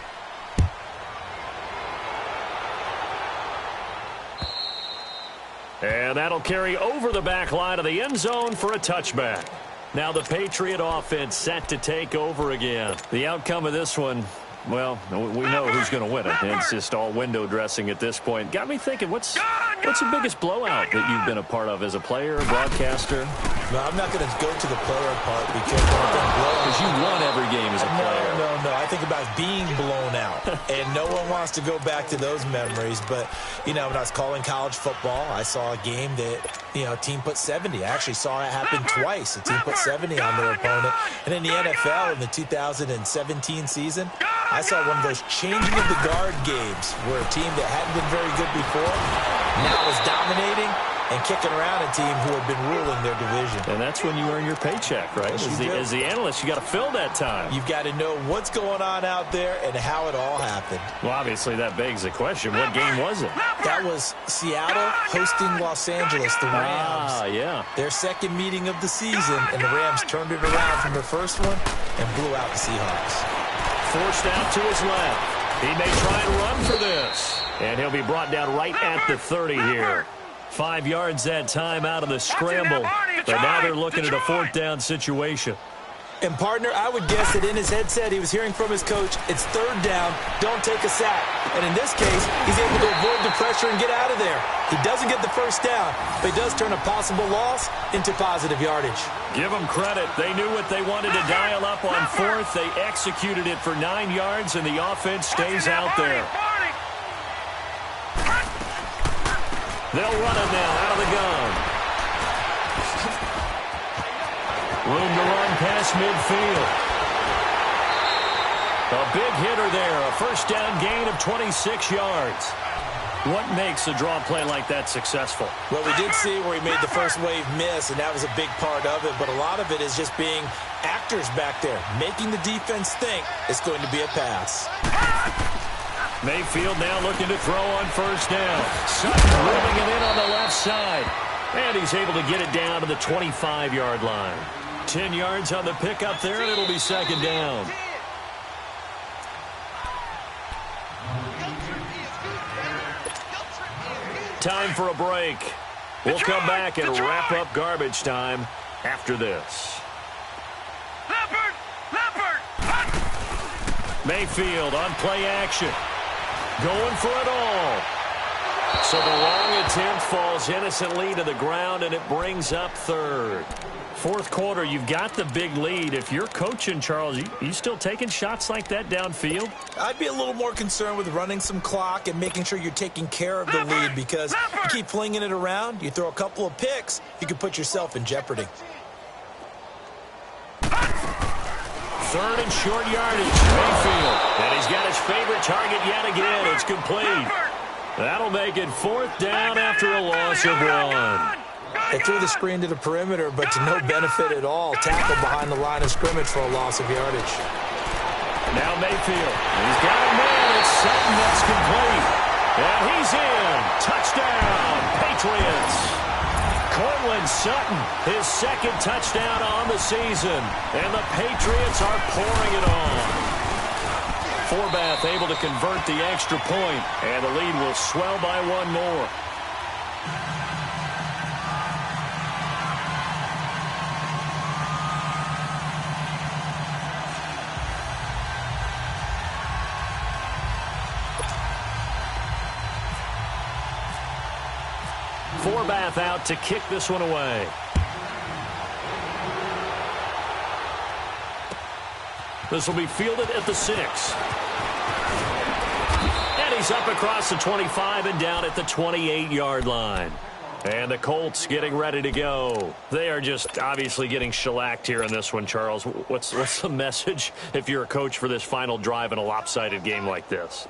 And that'll carry over the back line of the end zone for a touchback. Now the Patriot offense set to take over again. The outcome of this one, well, we know who's going to win it. It's just all window dressing at this point. Got me thinking, what's the biggest blowout that you've been a part of as a player, broadcaster? No, I'm not going to go to the player part because you won every game as a player. No. I think about being blown out, and no one wants to go back to those memories. But, you know, when I was calling college football, I saw a game that, you know, a team put 70. I actually saw it happen twice. A team put 70 on their opponent. And in the NFL, in the 2017 season, I saw one of those changing of the guard games where a team that hadn't been very good before now was dominating and kicking around a team who had been ruling their division. And that's when you earn your paycheck, right? As the analyst, you got to fill that time. You've got to know what's going on out there and how it all happened. Well, obviously, that begs the question, what game was it? That was Seattle hosting Los Angeles, the Rams. Ah, yeah. Their second meeting of the season, and the Rams turned it around from their first one and blew out the Seahawks. Forced out to his left. He may try and run for this. And he'll be brought down right at the 30 here. 5 yards that time out of the scramble. But now they're looking at a 4th down situation. And, partner, I would guess that in his headset he was hearing from his coach, it's 3rd down, don't take a sack. And in this case, he's able to avoid the pressure and get out of there. He doesn't get the first down, but he does turn a possible loss into positive yardage. Give them credit. They knew what they wanted to dial up on 4th. They executed it for 9 yards, and the offense stays out there. They'll run it now out of the gun. Room to run past midfield. A big hitter there. A first down gain of 26 yards. What makes a draw play like that successful? Well, we did see where he made the first wave miss, and that was a big part of it. But a lot of it is just being actors back there, making the defense think it's going to be a pass. Mayfield now looking to throw on first down. Sutton rimming it in on the left side. And he's able to get it down to the 25-yard line. 10 yards on the pickup there, and it'll be 2nd down. Time for a break. We'll come back and wrap up garbage time after this. Mayfield on play action. Going for it all. So the long attempt falls innocently to the ground, and it brings up third. Fourth quarter, you've got the big lead. If you're coaching, Charles, you still taking shots like that downfield? I'd be a little more concerned with running some clock and making sure you're taking care of the lead, because you keep flinging it around, you throw a couple of picks, you can put yourself in jeopardy. Third and short yardage, Mayfield. And he's got his favorite target yet again. It's complete. That'll make it fourth down after a loss of one. They threw the screen to the perimeter, but to no benefit at all. Tackle behind the line of scrimmage for a loss of yardage. Now Mayfield. He's got a man. It's Sutton that's complete. And he's in. Touchdown, Patriots. Cortland Sutton, his second touchdown on the season. And the Patriots are pouring it on. Forbath able to convert the extra point, and the lead will swell by one more. Forbath out to kick this one away. This will be fielded at the 6. And he's up across the 25 and down at the 28-yard line. And the Colts getting ready to go. They are just obviously getting shellacked here in this one, Charles. What's the message if you're a coach for this final drive in a lopsided game like this?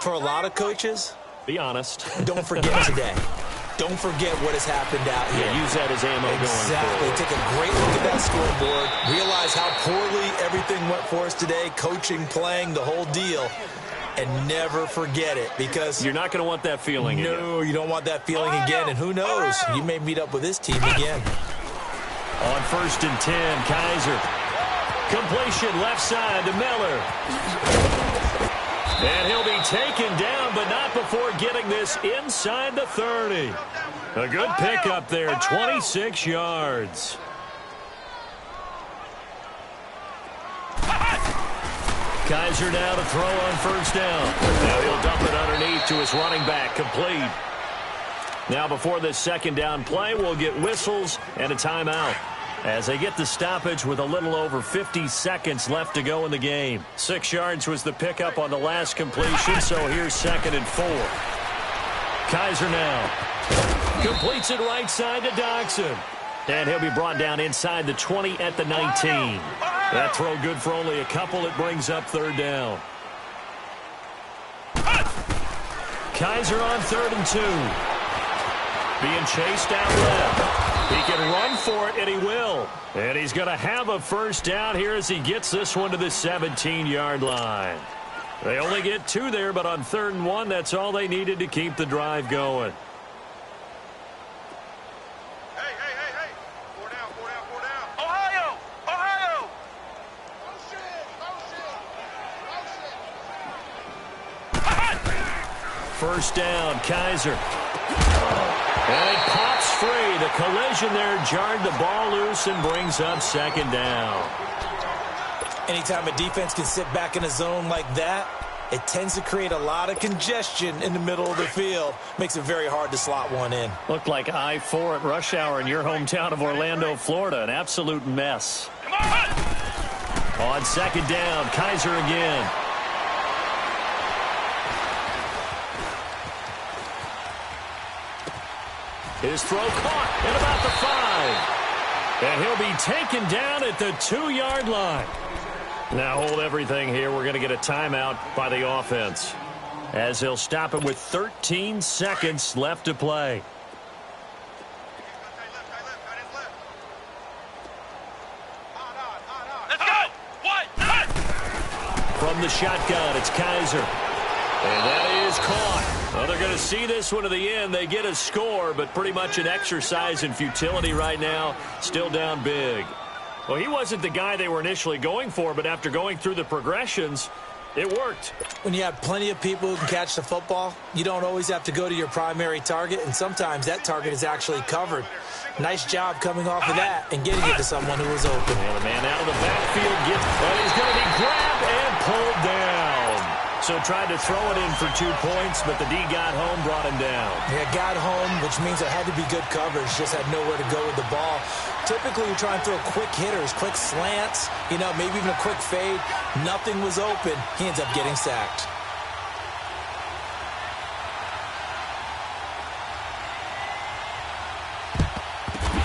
For a lot of coaches, be honest. Don't forget today. Don't forget what has happened out here. Yeah, use that as ammo going Exactly. forward. Take a great look at that scoreboard. Realize how poorly everything went for us today. Coaching, playing, the whole deal. And never forget it, because you're not going to want that feeling again. No, you don't want that feeling again. And who knows? You may meet up with this team again. On 1st and 10, Kaiser. Completion left side to Miller. And he'll be taken down, but not before getting this inside the 30. A good pickup there, 26 yards. Kaiser now to throw on 1st down. Now he'll dump it underneath to his running back, complete. Now before this 2nd down play, we'll get whistles and a timeout as they get the stoppage with a little over 50 seconds left to go in the game. 6 yards was the pickup on the last completion, so here's 2nd and 4. Kaiser now completes it right side to Dodson. And he'll be brought down inside the 20 at the 19. That throw good for only a couple. It brings up 3rd down. Kaiser on 3rd and 2. Being chased out left. He can run for it, and he will. And he's going to have a 1st down here as he gets this one to the 17-yard line. They only get 2 there, but on 3rd and 1, that's all they needed to keep the drive going. Hey. 4 down. Ohio! 1st down, Kaiser. And it pops free. The collision there jarred the ball loose and brings up 2nd down. Anytime a defense can sit back in a zone like that, it tends to create a lot of congestion in the middle of the field. Makes it very hard to slot one in. Looked like I-4 at rush hour in your hometown of Orlando, Florida. An absolute mess. On 2nd down, Kaiser again. His throw caught at about the 5. And he'll be taken down at the 2-yard line. Now hold everything here. We're going to get a timeout by the offense, as he'll stop it with 13 seconds left to play. Let's go! From the shotgun, it's Kaiser. And that is caught. Well, they're going to see this one to the end. They get a score, but pretty much an exercise in futility right now. Still down big. Well, he wasn't the guy they were initially going for, but after going through the progressions, it worked. When you have plenty of people who can catch the football, you don't always have to go to your primary target, and sometimes that target is actually covered. Nice job coming off of that and getting it to someone who was open. And the man out of the backfield gets, but he's going to be grabbed and pulled down. So tried to throw it in for 2 points, but the D got home, brought him down. Yeah, got home, which means there had to be good coverage. Just had nowhere to go with the ball. Typically, you try and throw quick hitters, quick slants, maybe even a quick fade. Nothing was open. He ends up getting sacked.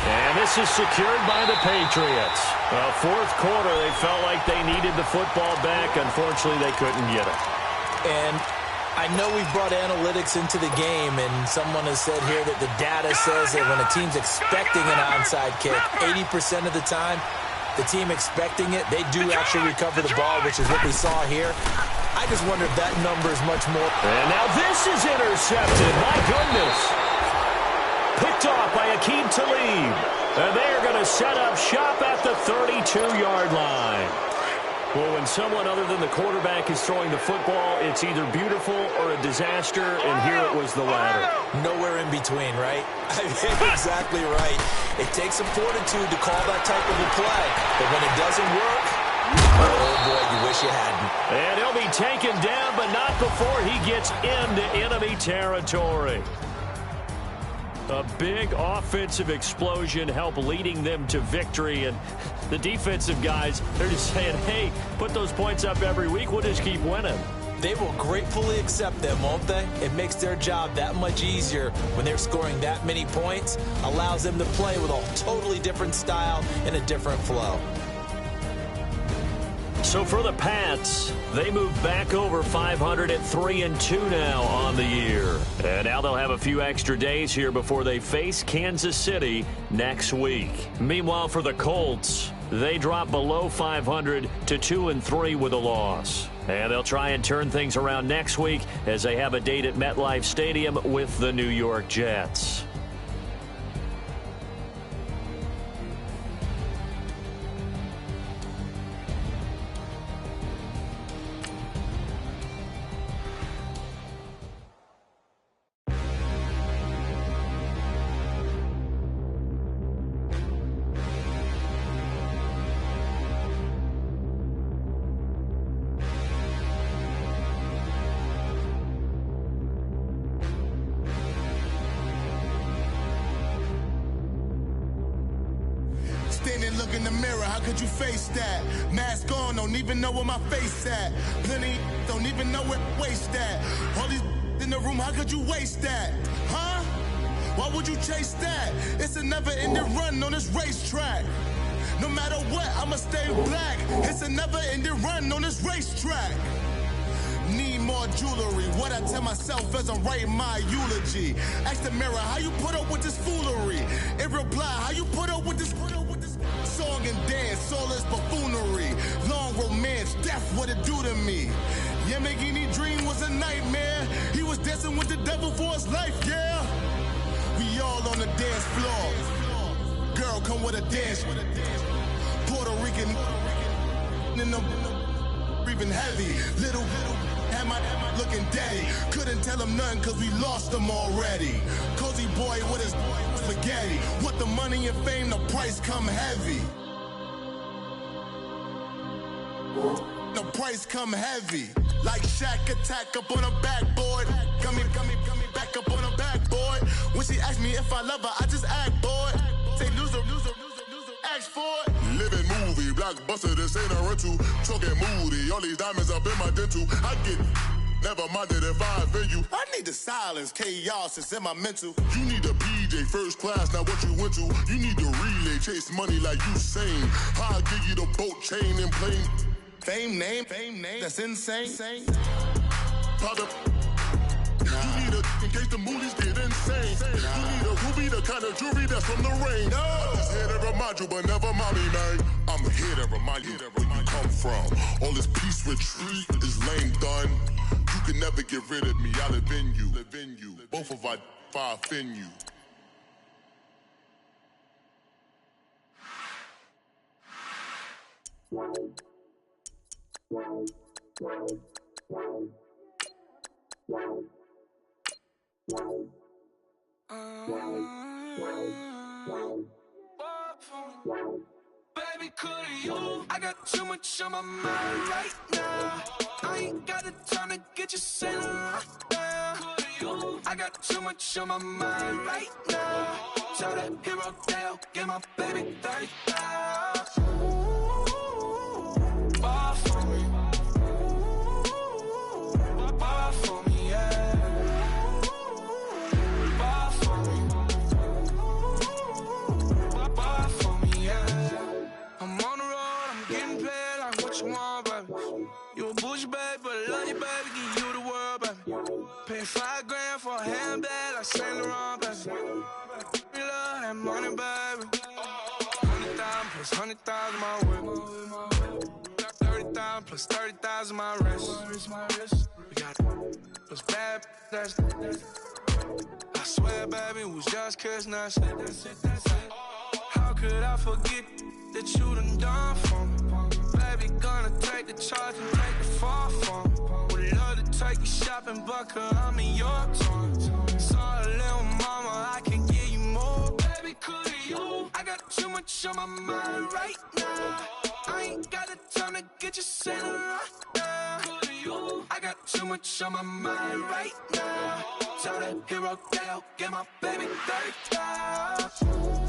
And this is secured by the Patriots. Fourth quarter, they felt like they needed the football back. Unfortunately, they couldn't get it. And I know we've brought analytics into the game, and someone has said here that the data says that when a team's expecting an onside kick, 80% of the time, the team expecting it, they do actually recover the ball, which is what we saw here. I just wonder if that number is much more. And now this is intercepted. My goodness. Picked off by Akeem Talib. And they're going to set up shop at the 32-yard line. Well, when someone other than the quarterback is throwing the football, it's either beautiful or a disaster, and here it was the latter. Nowhere in between, right? Exactly right. It takes some fortitude to call that type of a play, but when it doesn't work, oh boy, you wish you hadn't. And he'll be taken down, but not before he gets into enemy territory. A big offensive explosion helped leading them to victory, and the defensive guys, they're just saying, hey, put those points up every week, we'll just keep winning. They will gratefully accept them, won't they? It makes their job that much easier when they're scoring that many points, allows them to play with a totally different style and a different flow. So for the Pats, they move back over 500 at 3-2 now on the year. And now they'll have a few extra days here before they face Kansas City next week. Meanwhile, for the Colts, they drop below 500 to 2-3 with a loss. And they'll try and turn things around next week as they have a date at MetLife Stadium with the New York Jets. Standing, look in the mirror, how could you face that? Mask on, don't even know where my face at. Plenty, don't even know where waste at. All these in the room, how could you waste that? Huh? Why would you chase that? It's a never-ending run on this racetrack. No matter what, I'ma stay black. It's a never-ending run on this racetrack. Need more jewelry. What I tell myself as I'm writing my eulogy. Ask the mirror, how you put up with this foolery? In reply, how you put up with this song and dance, all this buffoonery. Long romance, death, what it do to me? Yamagini dream was a nightmare. He was dancing with the devil for his life, yeah. We all on the dance floor. Girl, come with a dance. Puerto Rican in the breathing heavy. Little am I looking daddy. Couldn't tell him nothing cause we lost him already. Cozy boy with his spaghetti. What the money and fame, the price come heavy. The price come heavy. Like Shaq attack up on a backboard. Gummy, back up on a backboard. When she asked me if I love her, I just act bored. Say loser, ask for it. Living movie, blockbuster, this ain't a rental. Talking moody, all these diamonds up in my dental. I get never minded if I offend you. I need the silence, chaos is in my mental. You need a PJ, first class, not what you went to. You need the relay, chase money like you sane. I'll give you the boat, chain, and plane. Fame name, that's insane. Product. You need a, in case the movies get insane. You need a ruby, the kind of jewelry that's from the rain. I'm just here to remind you, but never mind me, man. I'm here to remind you where you come from. All this peace retreat is lame done. You can never get rid of me, I live in you. Both of our fire fin you. Baby, Baby, could you? I got too much on my mind right now. I ain't got the time to get you sailing right now. Could you? I got too much on my mind right now. Tell that hero Dale, get my baby 30,000. Ball for me. Ball for me, yeah. Ball for me. Ball for me, yeah. I'm on the road, I'm getting paid like what you want, baby. You a bougie, baby, but I love you, baby. Give you the world, baby. Pay $5 for a handbag like Saint Laurent, baby. We love that money, baby. 100,000 plus 100,000 my whip. 30,000 plus 30,000 my wrist. We got it. Plus bad, that's I swear, baby, it was just kissing us. How could I forget that you done for me? Baby, gonna take the charge and take the fall from me. Would love to take you shopping, but I'm in your town. Sorry, little mama, I can give you more. Baby, could you? I got too much on my mind right now. I ain't got the time to get you sailing right now. Could you? I got too much on my mind right now. Tell that hero Dale, get my baby 30,000.